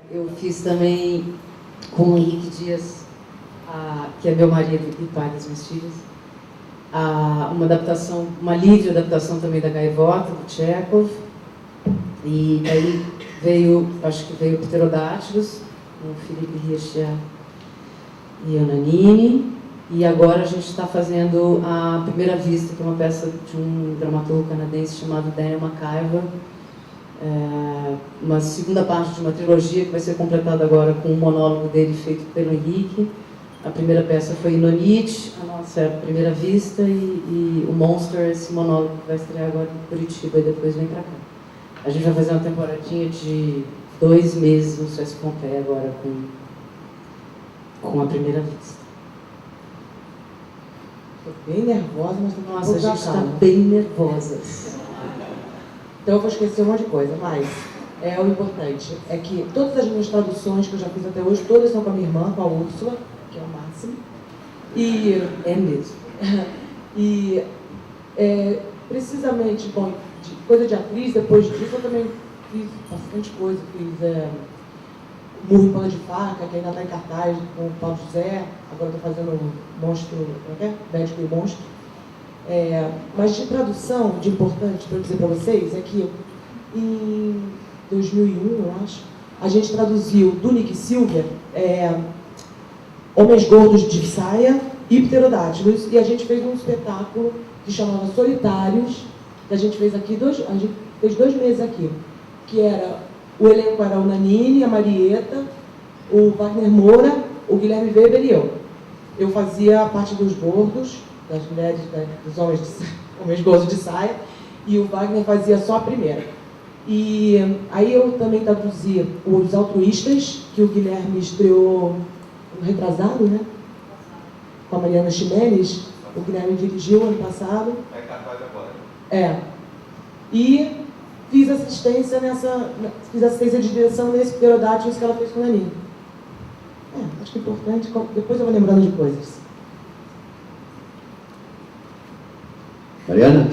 Eu fiz também com o Henrique Dias, que é meu marido e pai das minhas filhas, uma adaptação, uma livre adaptação também da Gaivota, do Chekhov. E aí veio, acho que veio Pterodátilos, com o Felipe Rich e a Nanini. E agora a gente está fazendo a Primeira Vista, que é uma peça de um dramaturgo canadense chamado Daniel McIver. Uma segunda parte de uma trilogia que vai ser completada agora com um monólogo dele feito pelo Henrique. A primeira peça foi Inonite, a nossa Primeira Vista, e o Monster, esse monólogo que vai estrear agora em Curitiba e depois vem para cá. A gente vai fazer uma temporadinha de 2 meses no Suécia Pompeia agora com a Primeira Vista. Estou bem nervosa, mas estou Nossa, a gente está bem nervosa. Então eu vou esquecer um monte de coisa, mas o importante é que todas as minhas traduções que eu já fiz até hoje, todas são com a minha irmã, com a Úrsula, que é o máximo. E é mesmo. E precisamente, bom, de coisa de atriz, depois disso eu também fiz bastante coisa. Fiz Murro em Ponta de Faca, que ainda está em cartaz, com o Paulo José. Agora estou fazendo o Monstro, como é? Médico e o Monstro. Mas de tradução, de importante para eu dizer para vocês, é que em 2001, eu acho, a gente traduziu do Nick Silver Homens Gordos de Saia e Pterodátilos, e a gente fez um espetáculo que chamava Solitários, que a gente fez aqui, a gente fez 2 meses aqui, que o elenco era o Nanini, a Marieta, o Wagner Moura, o Guilherme Weber e eu. Eu fazia a parte dos gordos, das mulheres, dos homens gordos de saia, e o Wagner fazia só a primeira. E aí eu também traduzi Os Altruístas, que o Guilherme estreou retrasado, né? Com a Mariana Ximenes, o Guilherme dirigiu ano passado. É capaz agora. E fiz assistência de direção nesse Pterodátilos que ela fez com a Nanine. Acho que é importante, depois eu vou lembrando de coisas. Mariana?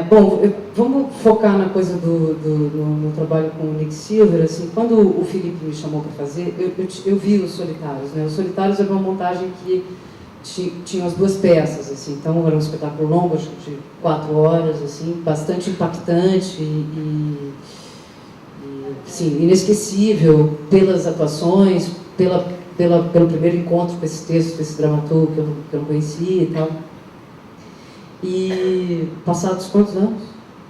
Bom, vamos focar na coisa no trabalho com o Nick Silver. Assim, quando o Felipe me chamou para fazer, eu vi Os Solitários, né? Os Solitários era uma montagem que tinha as 2 peças, assim, então era um espetáculo longo, acho que de 4 horas, assim, bastante impactante e sim, inesquecível pelas atuações, pelo primeiro encontro com esse texto, com esse dramaturgo que eu não conhecia e tal. E passados quantos anos?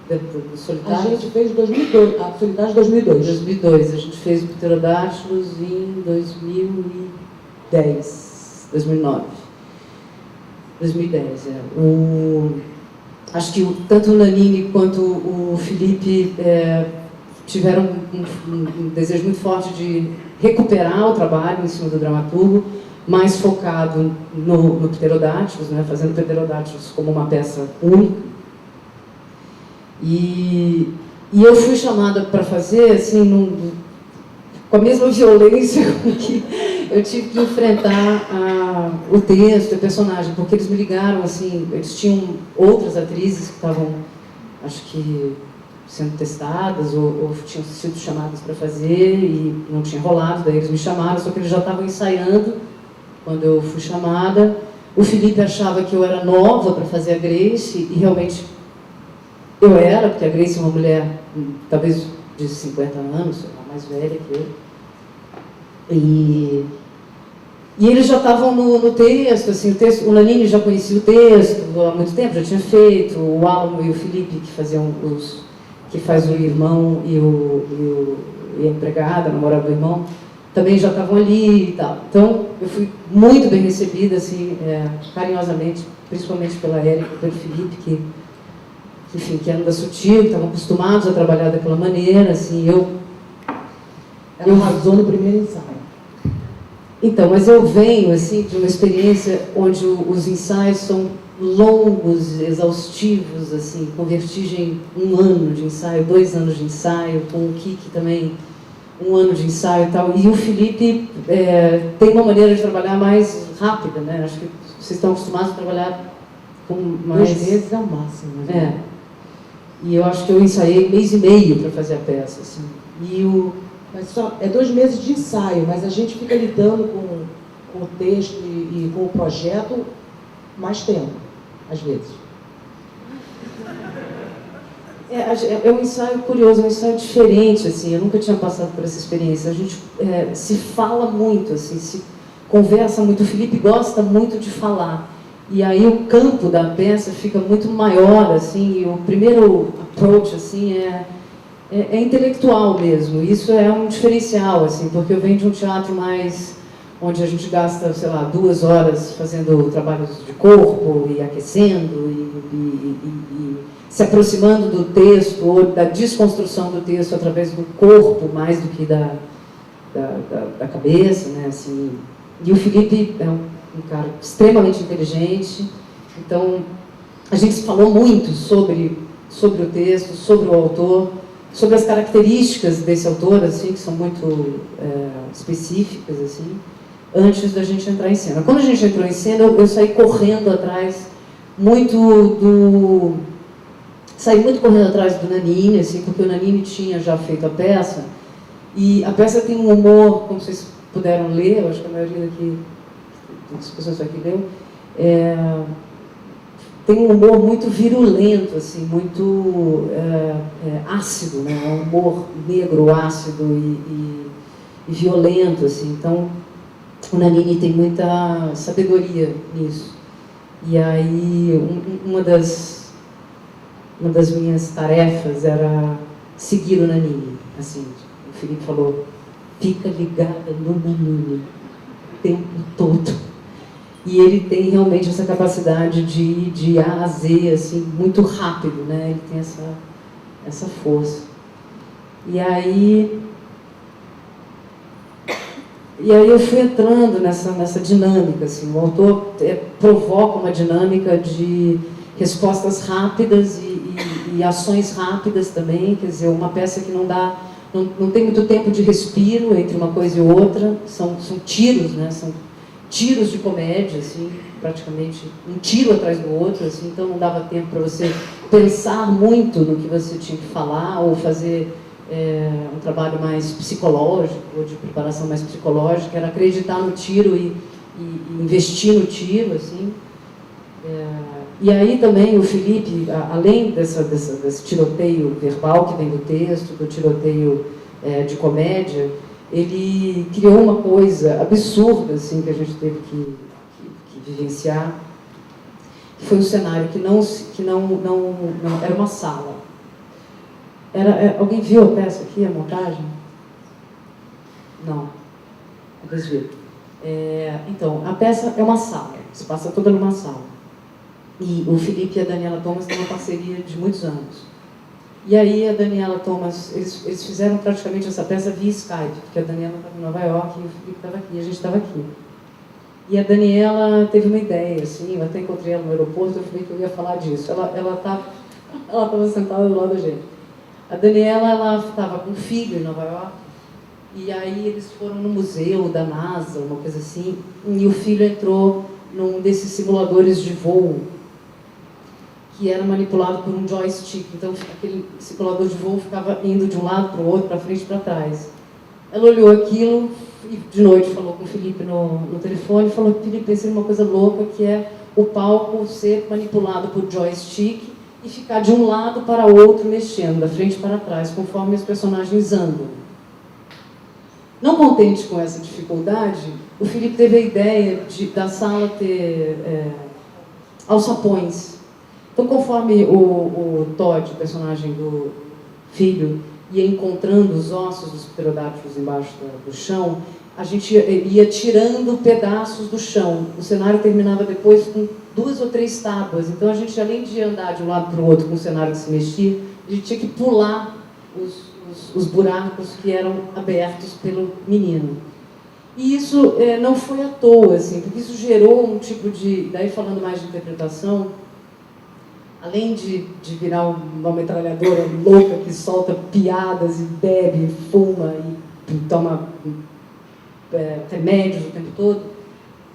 Do Solitários? A gente fez 2002, a Solitários 2002. 2002, a gente fez o Pterodátilos em 2010, 2009. 2010, acho que tanto o Nanini quanto o Felipe tiveram um desejo muito forte de recuperar o trabalho em cima do dramaturgo, mais focado no Pterodátilos, né, fazendo Pterodátilos como uma peça única. E eu fui chamada para fazer, assim, com a mesma violência com que eu tive que enfrentar o texto, o personagem, porque eles me ligaram, assim, eles tinham outras atrizes que estavam, acho que, sendo testadas ou tinham sido chamadas para fazer e não tinha rolado, daí eles me chamaram, só que eles já estavam ensaiando quando eu fui chamada. O Felipe achava que eu era nova para fazer a Grace, e realmente eu era, porque a Grace é uma mulher, talvez de 50 anos, mais velha que eu. E eles já estavam no texto, assim, o Nanini já conhecia o texto há muito tempo, já tinha feito, o Almo e o Felipe, que faz o irmão e a empregada, a namorada do irmão, também já estavam ali e tal. Então, eu fui muito bem recebida, assim, carinhosamente, principalmente pela Érica e pelo Felipe, que eram da Sutil, que estavam acostumados a trabalhar daquela maneira, assim, Ela arrasou no primeiro ensaio. Então, mas eu venho, assim, de uma experiência onde os ensaios são longos, exaustivos, assim, com Vertigem 1 ano de ensaio, 2 anos de ensaio, com o Kiki também 1 ano de ensaio e tal. E o Felipe tem uma maneira de trabalhar mais rápida, né? Acho que vocês estão acostumados a trabalhar com mais... 2 meses é o máximo. Né? E eu acho que eu ensaiei 1 mês e meio para fazer a peça, assim. Mas só, é 2 meses de ensaio, mas a gente fica lidando com o texto e com o projeto mais tempo, às vezes. É um ensaio curioso, é um ensaio diferente, assim, eu nunca tinha passado por essa experiência. A gente se fala muito, assim, se conversa muito, o Felipe gosta muito de falar. E aí o campo da peça fica muito maior, assim, e o primeiro approach, assim, é intelectual mesmo. Isso é um diferencial, assim, porque eu venho de um teatro mais onde a gente gasta, sei lá, 2 horas fazendo trabalhos de corpo e aquecendo e se aproximando do texto ou da desconstrução do texto através do corpo mais do que da cabeça, né? Assim, e o Felipe é um cara extremamente inteligente, então a gente se falou muito sobre o texto, sobre o autor, sobre as características desse autor, assim, que são muito específicas, assim, antes da gente entrar em cena. Quando a gente entrou em cena, eu saí correndo atrás saí muito correndo atrás do Nanini, assim, porque o Nanini tinha já feito a peça, e a peça tem um humor, como vocês puderam ler, eu acho que a maioria daqui, das pessoas aqui leu, tem um humor muito virulento, assim, muito ácido, né? Um humor negro, ácido e violento, assim. Então, o Nanini tem muita sabedoria nisso. E aí, uma das minhas tarefas era seguir o Nanini. Assim, o Felipe falou, fica ligada no Nanini o tempo todo. E ele tem realmente essa capacidade de ir de A a Z, assim, muito rápido, né? Ele tem essa força. E aí eu fui entrando nessa dinâmica, assim. O autor provoca uma dinâmica de respostas rápidas e ações rápidas também, quer dizer, uma peça que não tem muito tempo de respiro entre uma coisa e outra, são tiros, né? São tiros de comédia, assim, praticamente um tiro atrás do outro, assim, então não dava tempo para você pensar muito no que você tinha que falar ou fazer um trabalho mais psicológico ou de preparação mais psicológica, era acreditar no tiro e investir no tiro, assim. E aí também o Felipe, além desse tiroteio verbal que vem do texto, do tiroteio de comédia, ele criou uma coisa absurda, assim, que a gente teve que vivenciar, que foi um cenário que não era uma sala. Alguém viu a peça aqui, a montagem? Não. Vocês viram. Então, a peça é uma sala, se passa toda numa sala. E o Felipe e a Daniela Thomas têm uma parceria de muitos anos. E aí a Daniela Thomas, eles fizeram praticamente essa peça via Skype, porque a Daniela estava em Nova York e o Felipe estava aqui, e a gente estava aqui. E a Daniela teve uma ideia, assim, eu até encontrei ela no aeroporto, eu falei que eu ia falar disso. Ela estava sentada do lado da gente. A Daniela, ela estava com um filho em Nova York, e aí eles foram no museu da NASA, uma coisa assim, e o filho entrou num desses simuladores de voo, que era manipulado por um joystick. Então, aquele simulador de voo ficava indo de um lado para o outro, para frente e para trás. Ela olhou aquilo e, de noite, falou com o Felipe no telefone e falou: Felipe, pensei numa coisa louca, que é o palco ser manipulado por joystick e ficar de um lado para o outro mexendo, da frente para trás, conforme os personagens andam. Não contente com essa dificuldade, o Felipe teve a ideia da sala ter alçapões. Então, conforme o Todd, o personagem do filho, ia encontrando os ossos dos pterodáctilos embaixo do chão, a gente ia tirando pedaços do chão. O cenário terminava depois com 2 ou 3 tábuas. Então, a gente, além de andar de um lado para o outro com o cenário que se mexia, a gente tinha que pular os buracos que eram abertos pelo menino. E isso não foi à toa, assim, porque isso gerou um tipo de... Daí, falando mais de interpretação, além de virar uma metralhadora louca que solta piadas e bebe, fuma e toma remédios o tempo todo,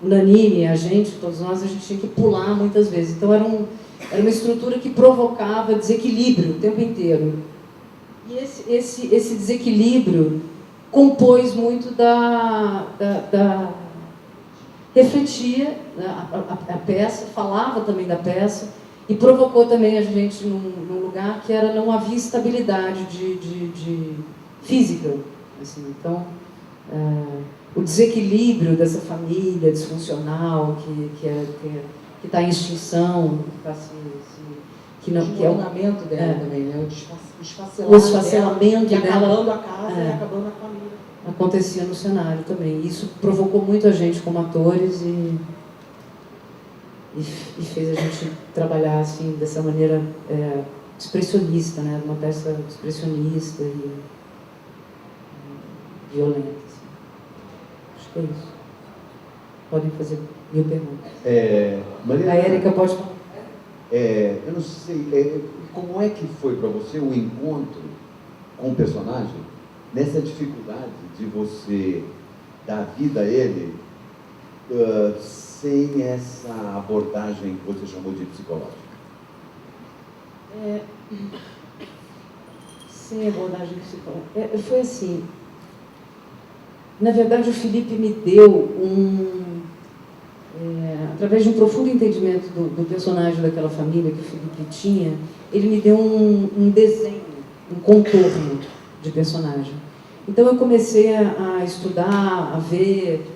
o Nanini, a gente, todos nós, a gente tinha que pular muitas vezes. Então era uma estrutura que provocava desequilíbrio o tempo inteiro. E esse desequilíbrio compôs muito refletia a peça, falava também da peça e provocou também a gente num lugar que não havia estabilidade de física. Assim. Então, o desequilíbrio dessa família disfuncional que está em extinção, o desmoronamento dela também, né? O esfacelamento dela, dela, acabando a casa e acabando a família. Acontecia no cenário também. Isso provocou muito a gente como atores e fez a gente trabalhar assim dessa maneira expressionista, né? Uma peça expressionista e violenta. Assim. Acho que é isso. Podem fazer 1000 perguntas. Mariana, a Érica pode falar. Eu não sei, como é que foi para você o encontro com o personagem nessa dificuldade de você dar vida a ele sem essa abordagem que você chamou de psicológica? Sem abordagem psicológica. Foi assim. Na verdade, o Felipe me deu através de um profundo entendimento do personagem daquela família que o Felipe tinha, ele me deu um desenho, um contorno de personagem. Então eu comecei a estudar, a ver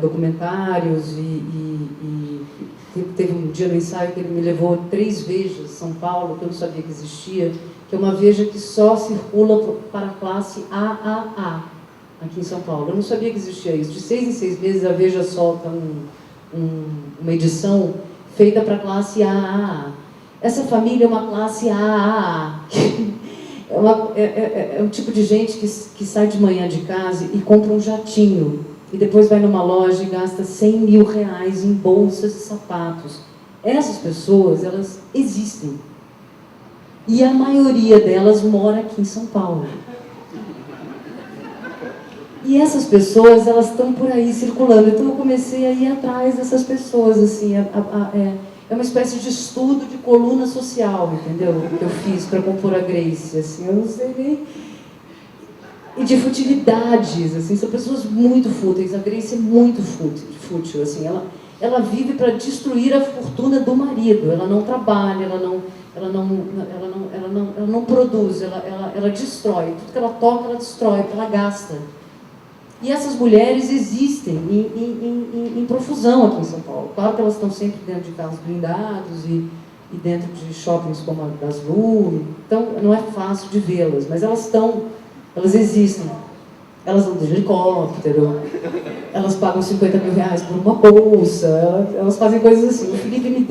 documentários e teve um dia no ensaio que ele me levou 3 vejas São Paulo, que eu não sabia que existia, que é uma veja que só circula para a classe AAA aqui em São Paulo. Eu não sabia que existia isso. De 6 em 6 meses a Veja solta uma edição feita para a classe AAA. Essa família é uma classe AAA. É um tipo de gente que sai de manhã de casa e compra um jatinho e depois vai numa loja e gasta 100 mil reais em bolsas e sapatos. Essas pessoas, elas existem. E a maioria delas mora aqui em São Paulo. E essas pessoas, elas estão por aí circulando. Então eu comecei a ir atrás dessas pessoas, assim, é uma espécie de estudo de coluna social, entendeu? Que eu fiz para compor a Grace, assim, eu não sei nem... E de futilidades, assim, são pessoas muito fúteis. A Grace é muito fútil, assim, ela vive para destruir a fortuna do marido. Ela não trabalha, ela não produz, ela destrói. Tudo que ela toca, ela destrói, ela gasta. E essas mulheres existem em profusão aqui em São Paulo. Claro que elas estão sempre dentro de carros blindados e dentro de shoppings como a das Lu. Então, não é fácil de vê-las, mas elas existem. Elas andam de helicóptero, elas pagam 50 mil reais por uma bolsa, elas fazem coisas assim. O Felipe me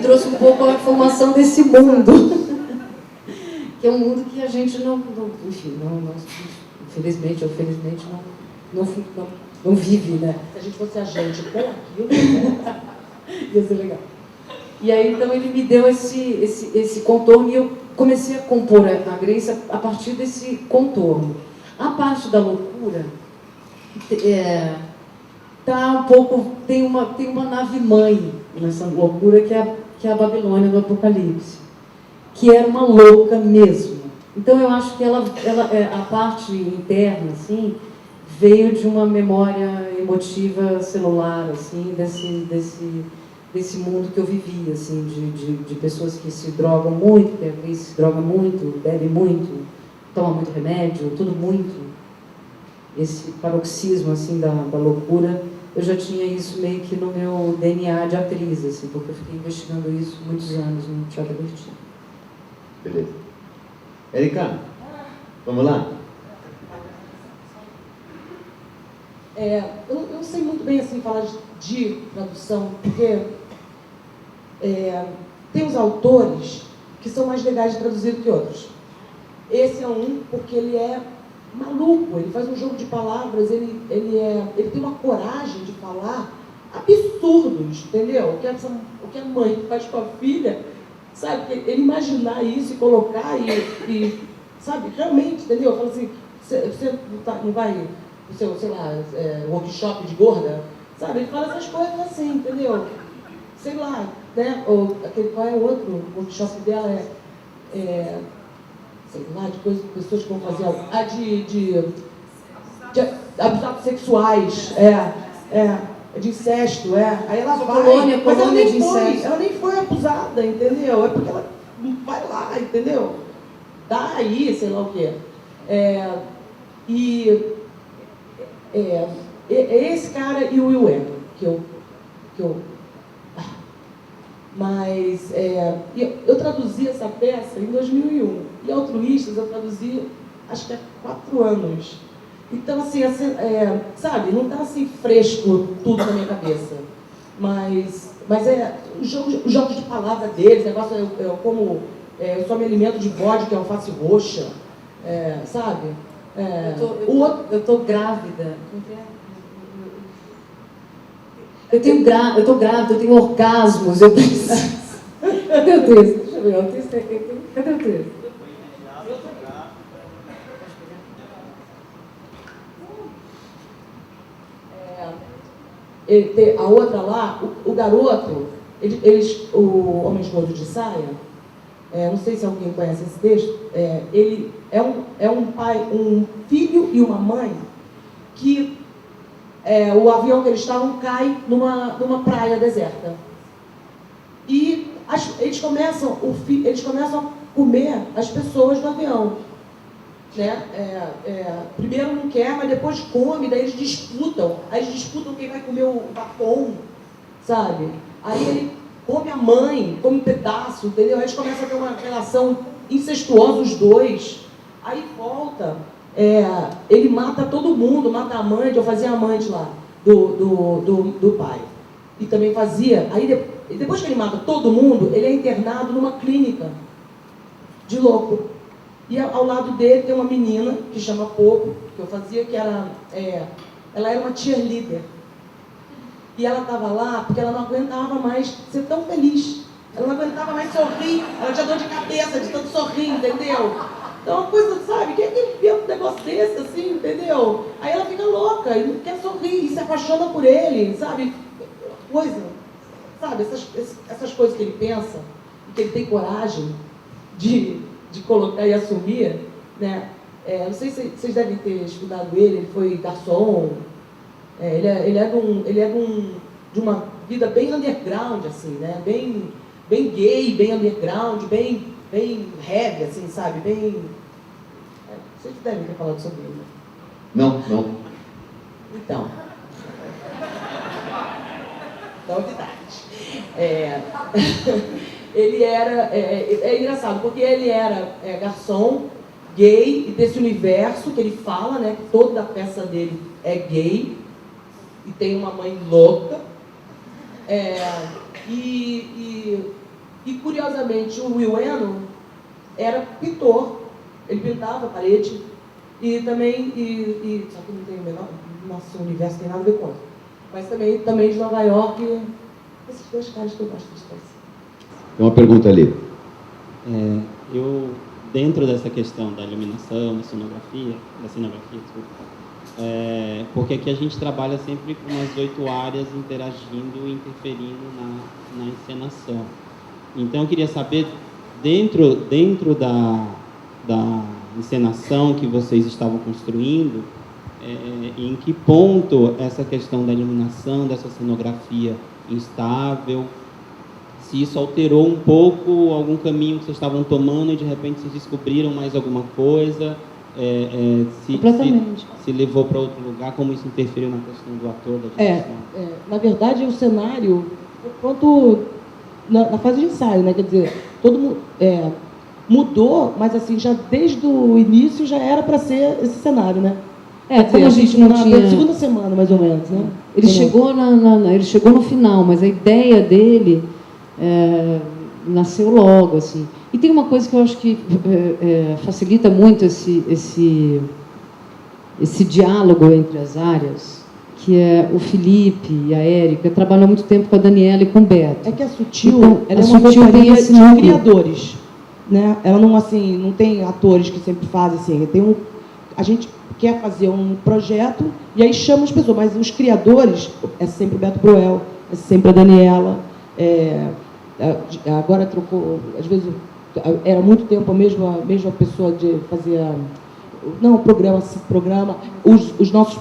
trouxe um pouco a informação desse mundo, que é um mundo que a gente infelizmente ou felizmente, não vive, né? Se a gente fosse agente com aquilo, ia ser legal. E aí, então, ele me deu esse contorno e eu comecei a compor a Grace a partir desse contorno. A parte da loucura tá um pouco... Tem uma nave-mãe nessa loucura que é a Babilônia do Apocalipse, que era uma louca mesmo. Então, eu acho que a parte interna, assim, veio de uma memória emotiva celular, assim, desse mundo que eu vivia, assim, de pessoas que se drogam muito, que a Grace se droga muito, bebe muito, toma muito remédio, tudo muito. Esse paroxismo, assim, da loucura, eu já tinha isso meio que no meu DNA de atriz, assim, porque eu fiquei investigando isso muitos anos no Teatro Bertini. Beleza. Érica, vamos lá? Eu não sei muito bem assim falar de tradução, porque tem os autores que são mais legais de traduzir do que outros. Esse é um porque ele é maluco, ele faz um jogo de palavras, ele tem uma coragem de falar absurdos, entendeu? O que a mãe faz com a filha, sabe? Ele imaginar isso e colocar e sabe? Realmente, entendeu? Fala assim, você não vai no seu, sei lá, workshop de gorda, sabe? Ele fala essas coisas assim, entendeu? Sei lá, né? Ou qual é o outro workshop dela? sei lá, de coisas, pessoas que vão fazer algo. De abusos sexuais, de incesto, Aí ela vai, colônia mas ela nem de foi, incesto. ela nem foi abusada, entendeu? É porque ela vai lá, entendeu? Dá aí, sei lá o quê. Esse cara e o Will Wheaton, que eu mas eu traduzi essa peça em 2001 e Altruístas eu traduzi acho que há 4 anos. Então assim, sabe, não está assim fresco tudo na minha cabeça, mas os jogos de palavra deles, negócio como eu só me alimento de bode que é alface roxa, sabe? Eu tô grávida. Eu tô grávida, eu tenho orgasmos, eu preciso. Cadê o texto? Deixa eu ver, o texto é aqui. Cadê o texto? A outra lá, o garoto, o Homem Gordo de Saia, não sei se alguém conhece esse texto, ele é um pai, um filho e uma mãe que o avião que eles estavam cai numa praia deserta. E eles começam a comer as pessoas do avião. Né? Primeiro não quer, mas depois come, daí eles disputam. Aí eles disputam quem vai comer o batom, sabe? Aí ele come a mãe, come um pedaço, entendeu? Aí eles começam a ter uma relação incestuosa, os dois. Aí volta... ele mata todo mundo, mata a amante, eu fazia amante lá, do pai. E também fazia, depois que ele mata todo mundo, ele é internado numa clínica de louco. E ao lado dele tem uma menina, que chama Popo, que eu fazia, que ela era uma cheerleader. E ela estava lá porque ela não aguentava mais ser tão feliz. Ela não aguentava mais sorrir, ela tinha dor de cabeça de tanto sorrir, entendeu? Então, uma coisa, sabe, quem é que inventa um negócio desse, assim, entendeu? Aí ela fica louca e não quer sorrir e se apaixona por ele, sabe? Coisa, sabe, essas coisas que ele pensa e que ele tem coragem de colocar e assumir, né? Não sei se vocês devem ter estudado ele foi garçom, ele é de uma vida bem underground, assim, né? Bem gay, bem underground, bem heavy, assim, sabe? Vocês devem ter falado sobre ele. Não. Então. Novidade. Ele era... É engraçado, porque ele era garçom, gay, e desse universo que ele fala, né? Que toda a peça dele é gay, e tem uma mãe louca. E curiosamente, o Will Wheaton era pintor, ele pintava a parede, e também, só que não tem o menor, nosso universo tem nada a ver com isso, mas também de Nova York, esses dois caras que eu gosto de conhecer. Tem uma pergunta ali. Eu, dentro dessa questão da iluminação, da cenografia, desculpa, porque aqui a gente trabalha sempre com umas 8 áreas interagindo e interferindo na encenação. Então, eu queria saber, dentro da encenação que vocês estavam construindo, em que ponto essa questão da iluminação, dessa cenografia instável, se isso alterou um pouco algum caminho que vocês estavam tomando e, de repente, vocês descobriram mais alguma coisa, se levou para outro lugar, como isso interferiu na questão do ator, da direção? Na verdade, o cenário, quanto na fase de ensaio, né? Quer dizer, todo mundo mudou, mas assim, já desde o início já era para ser esse cenário, né? Como a gente não tinha... Na segunda semana, mais ou menos, né? Ele chegou no final, mas a ideia dele nasceu logo, assim. E tem uma coisa que eu acho que facilita muito esse diálogo entre as áreas, que é o Felipe e a Érica trabalham há muito tempo com a Daniela e com o Beto. É que a Sutil, então, ela é uma companhia de criadores, né? Ela não tem atores que sempre fazem assim. A gente quer fazer um projeto e aí chama as pessoas, mas os criadores é sempre o Beto Bruel, é sempre a Daniela. Agora trocou, às vezes era muito tempo a mesma pessoa de fazer... Não, programa. Os nossos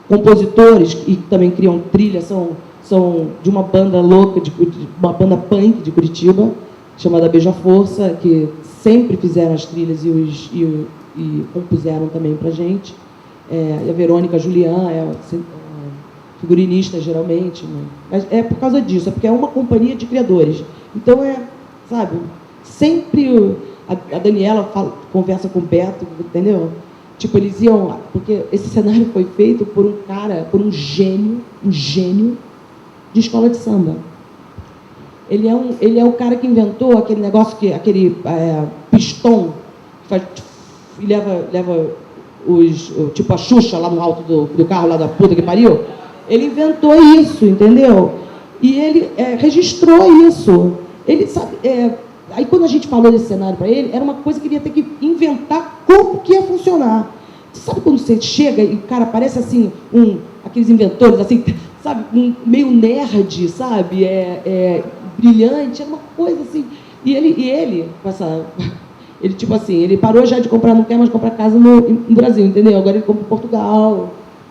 compositores, que também criam trilha, são de uma banda louca, uma banda punk de Curitiba, chamada Beija-Força, que sempre fizeram as trilhas e compuseram também pra gente. E a Verônica Julián figurinista, geralmente. Né? Mas é por causa disso, é porque é uma companhia de criadores. Então, sabe, sempre a Daniela conversa com o Beto, entendeu? Tipo, eles iam... Porque esse cenário foi feito por um cara, por um gênio de escola de samba. Ele é o cara que inventou aquele negócio, aquele pistão, que faz, e leva tipo a Xuxa lá no alto do carro, lá da puta que pariu. Ele inventou isso, entendeu? E ele registrou isso. Ele sabe... Aí, quando a gente falou desse cenário para ele, era uma coisa que ele ia ter que inventar como que ia funcionar. Você sabe quando você chega e o cara parece assim, aqueles inventores, assim, sabe, meio nerd, sabe? Brilhante, era uma coisa assim. E ele, com essa... Ele, tipo assim, ele parou já de comprar, não quer mais comprar casa no Brasil, entendeu? Agora ele compra em Portugal,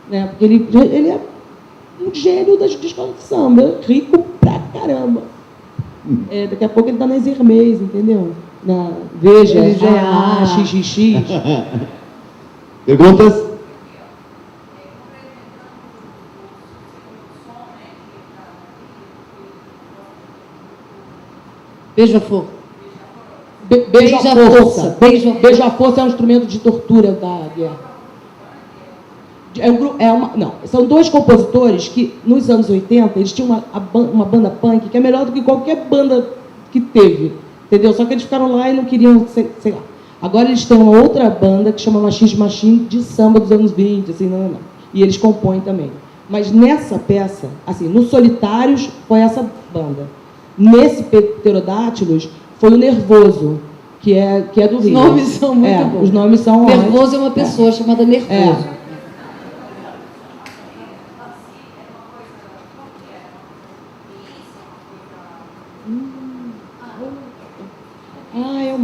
né? Porque ele é um gênio da escola de samba, rico pra caramba. Daqui a pouco ele está nas Hermès, entendeu? Na Veja, LGA, XXX. Perguntas? Beija-Força. Beija-Força é um instrumento de tortura da guerra. São dois compositores que, nos anos 80, eles tinham uma banda punk que é melhor do que qualquer banda que teve, entendeu? Só que eles ficaram lá e não queriam, sei lá. Agora eles têm uma outra banda que chama Machine de samba dos anos 20, assim, não. E eles compõem também. Mas nessa peça, assim, no Solitários foi essa banda. Nesse Pterodátilos foi o Nervoso, que é do Rio. Os nomes são muito bons. Os nomes são... Nervoso é uma pessoa chamada Nervoso.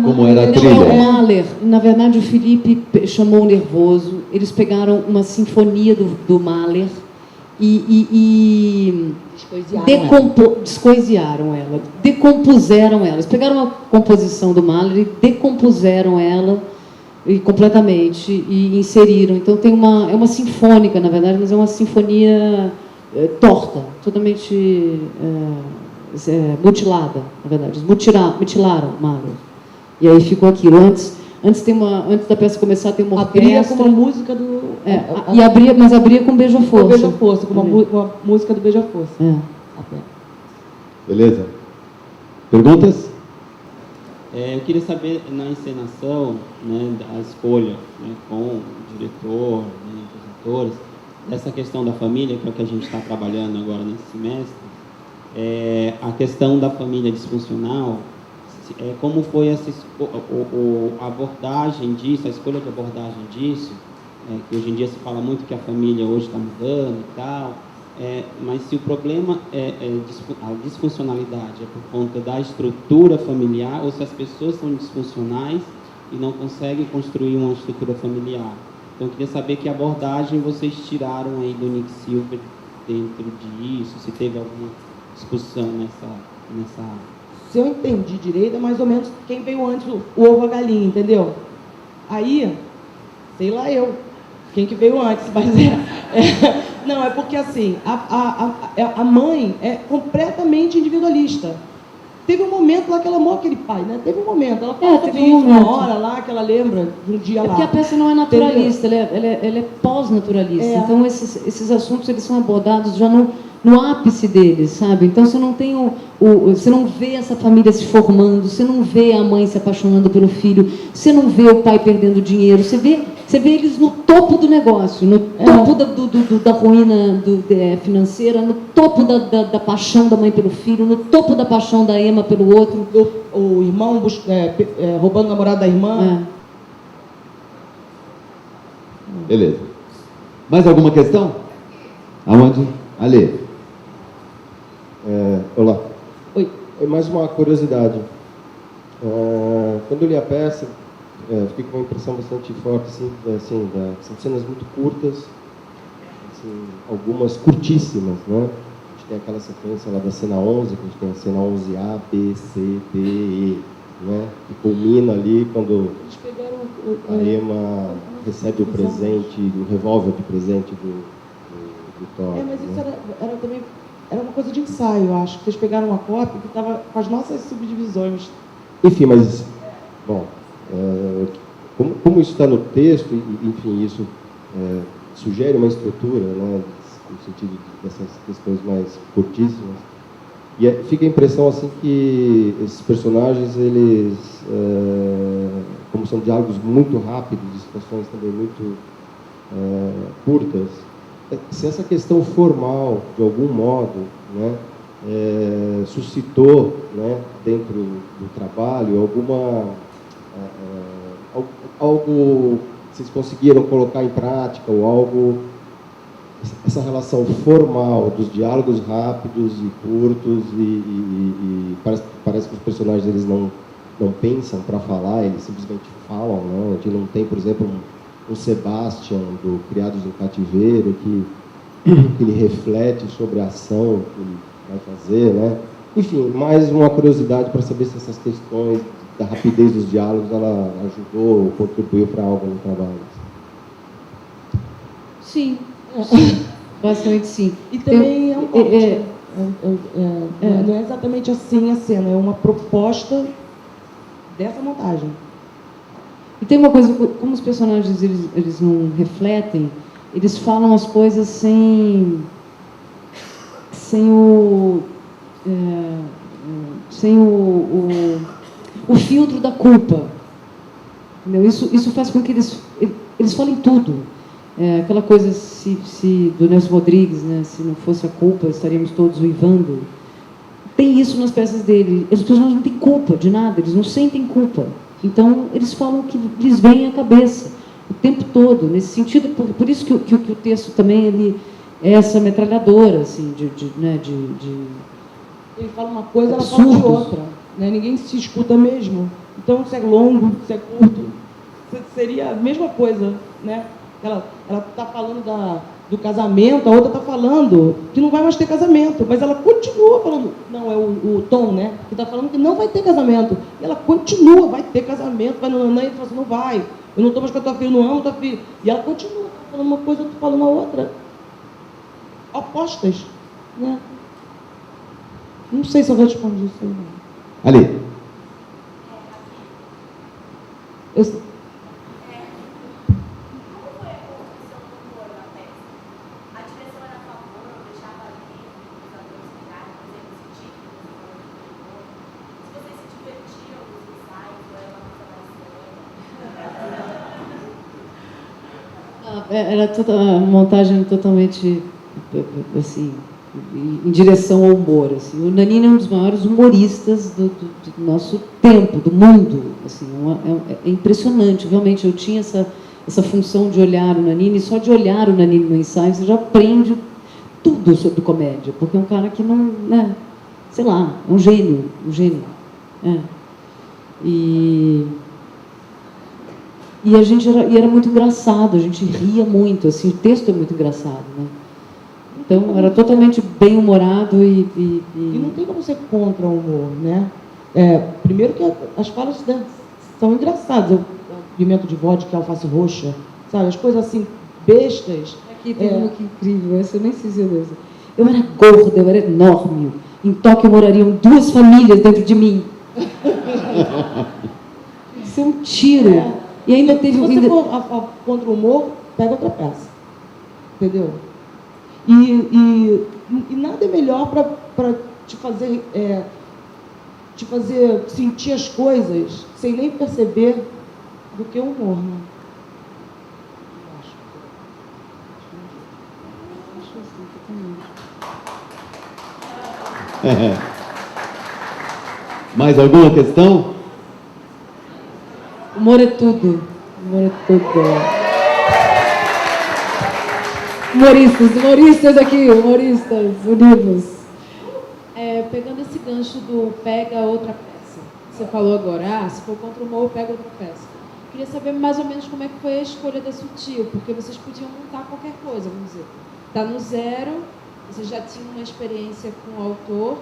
Como era a Não, trilha? é o Mahler. Na verdade, o Felipe chamou o Nervoso. Eles pegaram uma sinfonia do Mahler e descoisiaram ela. Decompuseram ela. Eles pegaram uma composição do Mahler e decompuseram ela completamente e inseriram. Então, é uma sinfônica, na verdade, mas é uma sinfonia torta, totalmente mutilada, na verdade. Eles mutilaram o Mahler. E aí ficou aquilo. Antes da peça começar, tem uma orquestra. Abria com uma música do... mas abria com Beija-Força. Com Beija-Força, com uma música do Beija-Força. Beleza? Perguntas? Eu queria saber, na encenação, né, a escolha, né, com o diretor, né, os atores, dessa questão da família, que é o que a gente está trabalhando agora nesse semestre, a questão da família disfuncional, como foi essa a abordagem disso, a escolha de abordagem disso, que hoje em dia se fala muito que a família hoje está mudando e tal, mas se o problema a disfuncionalidade é por conta da estrutura familiar ou se as pessoas são disfuncionais e não conseguem construir uma estrutura familiar. Então, eu queria saber que abordagem vocês tiraram aí do Nick Silver dentro disso, se teve alguma discussão nessa... Se eu entendi direito, é mais ou menos quem veio antes, o ovo, a galinha, entendeu? Aí, sei lá eu, quem que veio antes, mas não, é porque assim, a mãe é completamente individualista. Teve um momento lá que ela amou aquele pai, né? Teve um momento, ela teve uma hora lá que ela lembra de um dia lá. Porque a peça não é naturalista, ela é pós-naturalista. Então, esses assuntos eles são abordados já no ápice deles, sabe? Então, você não tem você não vê essa família se formando, você não vê a mãe se apaixonando pelo filho, você não vê o pai perdendo dinheiro, você vê eles no topo do negócio, no topo da ruína financeira, no topo da paixão da mãe pelo filho, no topo da paixão da Emma pelo outro. O irmão roubando o namorado da irmã. Beleza. Mais alguma questão? Aonde? Ali. Olá. Oi. Mais uma curiosidade. Quando eu li a peça, fiquei com uma impressão bastante forte, assim, são cenas muito curtas, assim, algumas curtíssimas, né? A gente tem aquela sequência lá da cena 11, que a gente tem a cena 11A, B, C, D, E, né? Que culmina ali quando Eles pegaram a Emma recebe o presente, o revólver de presente do Thor. Mas isso né? era também era uma coisa de ensaio, eu acho. Vocês pegaram uma cópia que estava com as nossas subdivisões. Enfim, mas, bom, como isso está no texto, enfim, isso sugere uma estrutura, né, no sentido dessas questões mais curtíssimas, e fica a impressão, assim, que esses personagens, eles, como são diálogos muito rápidos, de situações também muito curtas, se essa questão formal, de algum modo, né, suscitou, né, dentro do trabalho algo que vocês conseguiram colocar em prática, ou algo, essa relação formal dos diálogos rápidos e curtos, e parece que os personagens eles não pensam para falar, eles simplesmente falam, né? A gente não tem, por exemplo, o Sebastian, do Criados no Cativeiro, que ele reflete sobre a ação que ele vai fazer, né? Enfim, mais uma curiosidade para saber se essas questões da rapidez dos diálogos, ela ajudou ou contribuiu para algo no trabalho. Sim, bastante sim. E também é um corte. Não é exatamente assim a cena, é uma proposta dessa montagem. E tem uma coisa, como os personagens eles não refletem, eles falam as coisas sem o filtro da culpa. Entendeu? Isso faz com que eles falem tudo. Aquela coisa do Nelson Rodrigues, né? Se não fosse a culpa, estaríamos todos uivando. Tem isso nas peças dele. Os personagens não têm culpa de nada, eles não sentem culpa. Então, eles falam o que lhes vem à cabeça, o tempo todo. Nesse sentido, por isso que o texto também ele é essa metralhadora, assim, Ele fala uma coisa, ela fala de outra. Né? Ninguém se escuta mesmo. Então, se é longo, se é curto, seria a mesma coisa. Né? Ela está falando do casamento, a outra está falando que não vai mais ter casamento, mas ela continua falando, não, é o Tom, né, que está falando que não vai ter casamento, e ela continua, vai ter casamento, vai não, e ele fala assim, não vai, eu não estou mais com a tua filha, eu não amo tua filha, e ela continua, tá falando uma coisa, eu estou falando a outra, opostas, né? Não sei se eu respondi isso aí. Ali. Era a montagem totalmente assim, em direção ao humor. Assim. O Nanini é um dos maiores humoristas do nosso tempo, do mundo. Assim, é impressionante. Realmente, eu tinha essa função de olhar o Nanini, e só de olhar o Nanini no ensaio, você já aprende tudo sobre comédia, porque é um cara que não, né, sei lá, é um gênio. E a gente era muito engraçado, a gente ria muito, assim, o texto é muito engraçado, né? Então, era totalmente bem-humorado e não tem como ser contra o humor, né? Primeiro que as falas são engraçadas, o pimento de vodka, alface roxa, sabe? As coisas assim, bestas. Aqui tem uma que incrível, essa eu nem sei se eu era gorda, eu era enorme. Em Tóquio morariam 2 famílias dentro de mim. Isso é um tiro. E ainda teve... Se você for contra o humor, pega outra peça. Entendeu? E nada é melhor para te fazer sentir as coisas sem nem perceber do que o humor, né? Mais alguma questão? Humor é tudo. Humor é tudo. Humoristas aqui, humoristas unidos. Pegando esse gancho do pega outra peça. você falou agora, se for contra o morro, pega outra peça. Queria saber mais ou menos como é que foi a escolha da Sutil, porque vocês podiam montar qualquer coisa, vamos dizer. Está no zero, vocês já tinham uma experiência com o autor,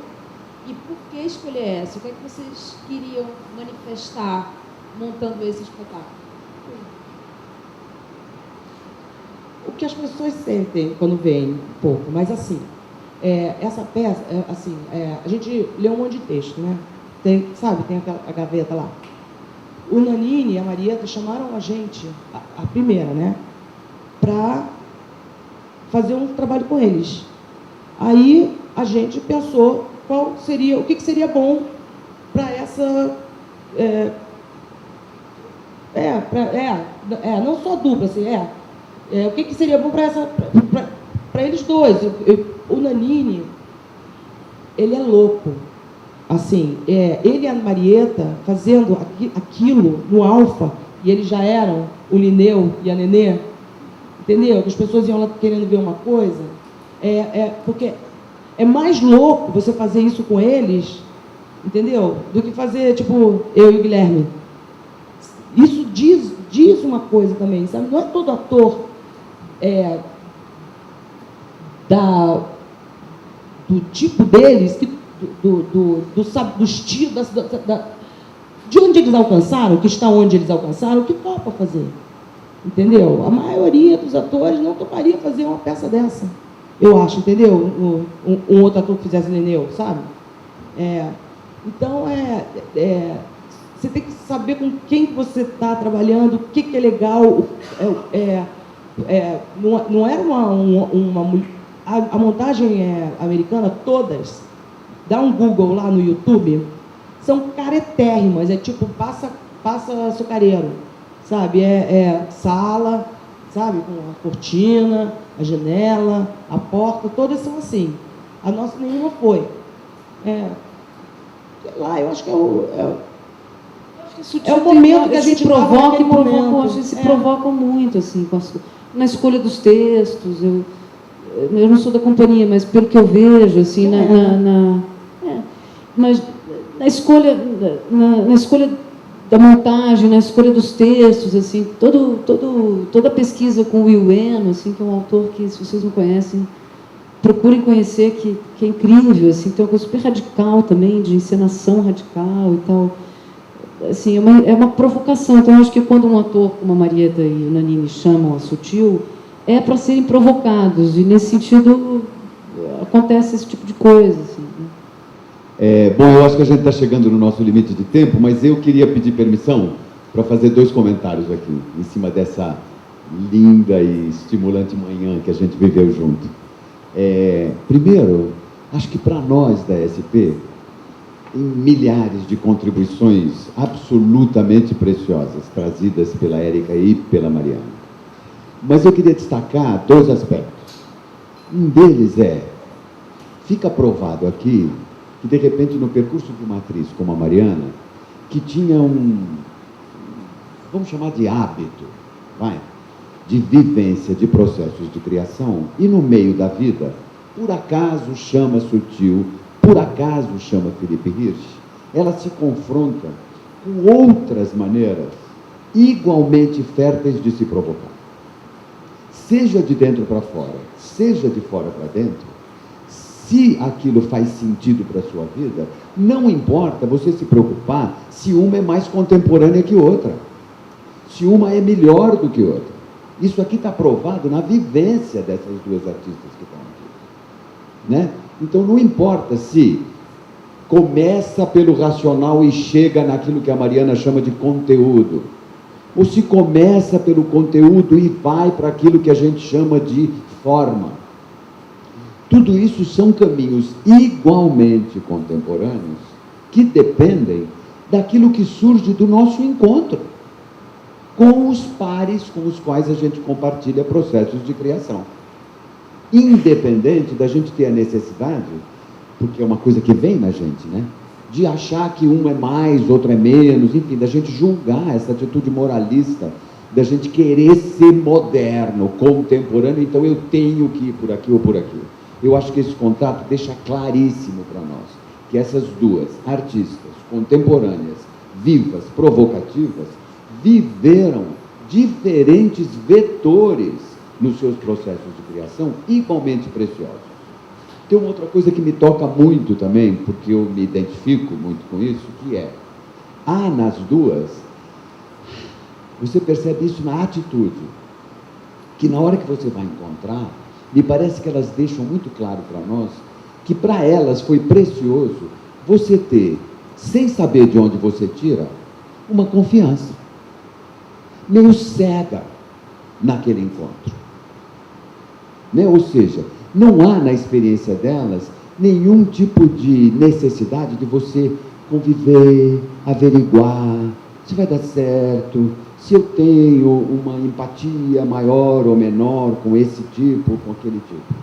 e por que escolher essa? O que é que vocês queriam manifestar montando esse espetáculo? O que as pessoas sentem quando veem um pouco, mas assim, essa peça, a gente lê um monte de texto, né? Tem a gaveta lá. O Nanini e a Marieta chamaram a gente, a primeira, né? Para fazer um trabalho com eles. Aí a gente pensou o que seria bom para essa... não só dupla, assim, o que seria bom para eles dois. O Nanini, ele é louco. Assim, ele e a Marieta fazendo aquilo no Alfa, e eles já eram o Lineu e a Nenê, entendeu? Que as pessoas iam lá querendo ver uma coisa. Porque é mais louco você fazer isso com eles, entendeu? Do que fazer, tipo, eu e o Guilherme. Isso diz uma coisa também, sabe? Não é todo ator do tipo deles, do estilo, de onde eles alcançaram, que está onde eles alcançaram, que topa fazer. Entendeu? A maioria dos atores não toparia fazer uma peça dessa. Eu acho, entendeu? Um outro ator que fizesse Neneu, sabe? Então, você tem que saber com quem você está trabalhando, o que é legal. Não era a montagem americana, todas, dá um Google lá no YouTube, são caretérrimas, tipo, passa açucareiro, sabe? Sala, sabe? Com a cortina, a janela, a porta, todas são assim. A nossa nenhuma foi. Sei lá, eu acho que é o momento que a gente provoca, se provocam muito, assim, na escolha dos textos. Eu não sou da companhia, mas pelo que eu vejo, assim, mas na escolha da montagem, na escolha dos textos, assim, toda a pesquisa com o Will Eno, assim, que é um autor que, se vocês não conhecem, procurem conhecer, que é incrível, assim, tem uma coisa super radical também, de encenação radical e tal. Assim, é uma provocação. Então, eu acho que quando um ator como a Marieta e o Nanini chamam a Sutil, é para serem provocados, e nesse sentido acontece esse tipo de coisa. Assim, né? Bom, eu acho que a gente está chegando no nosso limite de tempo, mas eu queria pedir permissão para fazer 2 comentários aqui, em cima dessa linda e estimulante manhã que a gente viveu junto. Primeiro, acho que para nós da SP, tem milhares de contribuições absolutamente preciosas, trazidas pela Érica e pela Mariana. Mas eu queria destacar 2 aspectos. Um deles fica provado aqui, que de repente no percurso de uma atriz como a Mariana, que tinha vamos chamar de hábito, de vivência de processos de criação, e no meio da vida, por acaso chama Sutil, por acaso chama Felipe Hirsch, ela se confronta com outras maneiras igualmente férteis de se provocar. Seja de dentro para fora, seja de fora para dentro, se aquilo faz sentido para a sua vida, não importa você se preocupar se uma é mais contemporânea que outra, se uma é melhor do que outra. Isso aqui está provado na vivência dessas 2 artistas que estão aqui, né? Então, não importa se começa pelo racional e chega naquilo que a Mariana chama de conteúdo, ou se começa pelo conteúdo e vai para aquilo que a gente chama de forma. Tudo isso são caminhos igualmente contemporâneos que dependem daquilo que surge do nosso encontro com os pares com os quais a gente compartilha processos de criação. Independente da gente ter a necessidade, porque é uma coisa que vem na gente, né? De achar que um é mais, outro é menos, enfim, da gente julgar essa atitude moralista, da gente querer ser moderno, contemporâneo, então eu tenho que ir por aqui ou por aqui. Eu acho que esse contato deixa claríssimo para nós que essas 2 artistas contemporâneas vivas, provocativas, viveram diferentes vetores nos seus processos de criação igualmente preciosos. Tem uma outra coisa que me toca muito também, porque eu me identifico muito com isso, que é, há nas duas, você percebe isso na atitude, que na hora que você vai encontrar, me parece que elas deixam muito claro para nós, que para elas foi precioso você ter, sem saber de onde você tira, uma confiança, meio cega naquele encontro. Né? Ou seja, não há na experiência delas nenhum tipo de necessidade de você conviver, averiguar se vai dar certo, se eu tenho uma empatia maior ou menor com esse tipo, com aquele tipo.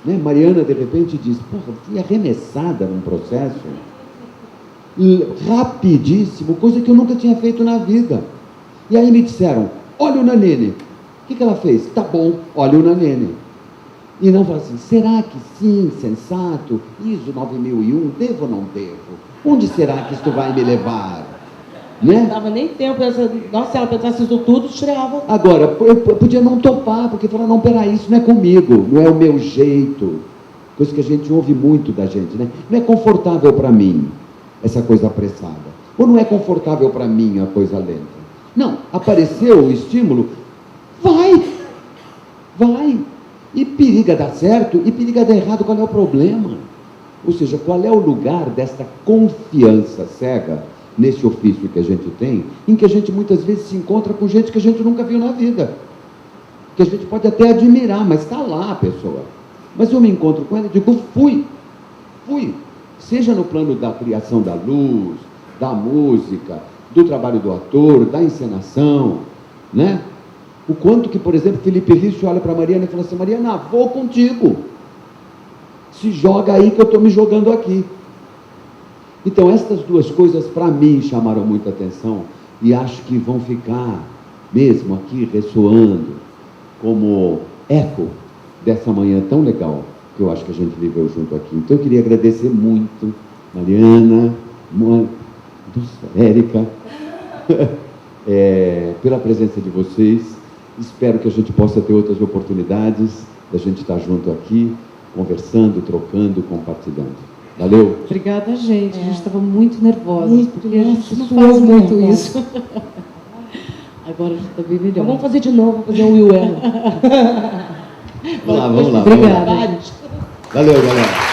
Né? Mariana, de repente, diz, porra, fui arremessada num processo rapidíssimo, coisa que eu nunca tinha feito na vida. E aí me disseram, olha o Nanene. O que ela fez? Tá bom, olha o Nanene. E não fala assim, será que sim, sensato, ISO 9001, devo ou não devo? Onde será que isto vai me levar? Né? Não dava nem tempo, nossa, se ela pensasse isso tudo, estreava. Agora, eu podia não topar, porque falar, não, peraí, isso não é comigo, não é o meu jeito. Coisa que a gente ouve muito da gente, né? Não é confortável para mim essa coisa apressada. Ou não é confortável para mim a coisa lenta. Não, apareceu o estímulo, vai. E periga dar certo e periga dar errado, qual é o problema? Ou seja, qual é o lugar desta confiança cega nesse ofício que a gente tem, em que a gente muitas vezes se encontra com gente que a gente nunca viu na vida, que a gente pode até admirar, mas está lá a pessoa. Mas eu me encontro com ela e digo, fui, seja no plano da criação da luz, da música, do trabalho do ator, da encenação, né? O quanto que, por exemplo, Felipe Rich olha para Mariana e fala assim, Mariana, vou contigo, se joga aí que eu estou me jogando aqui. Então, estas duas coisas, para mim, chamaram muita atenção e acho que vão ficar, mesmo aqui, ressoando como eco dessa manhã tão legal que eu acho que a gente viveu junto aqui. Então, eu queria agradecer muito, Mariana, Érica, pela presença de vocês. Espero que a gente possa ter outras oportunidades da gente estar junto aqui, conversando, trocando, compartilhando. Valeu? Obrigada, gente. A gente estava muito nervosa, Muito, porque a gente não suou faz muito nervosa. isso. Agora já está bem melhor. Então, vamos fazer de novo, vamos fazer um Will Ela. Vamos lá. Obrigada. Valeu, galera.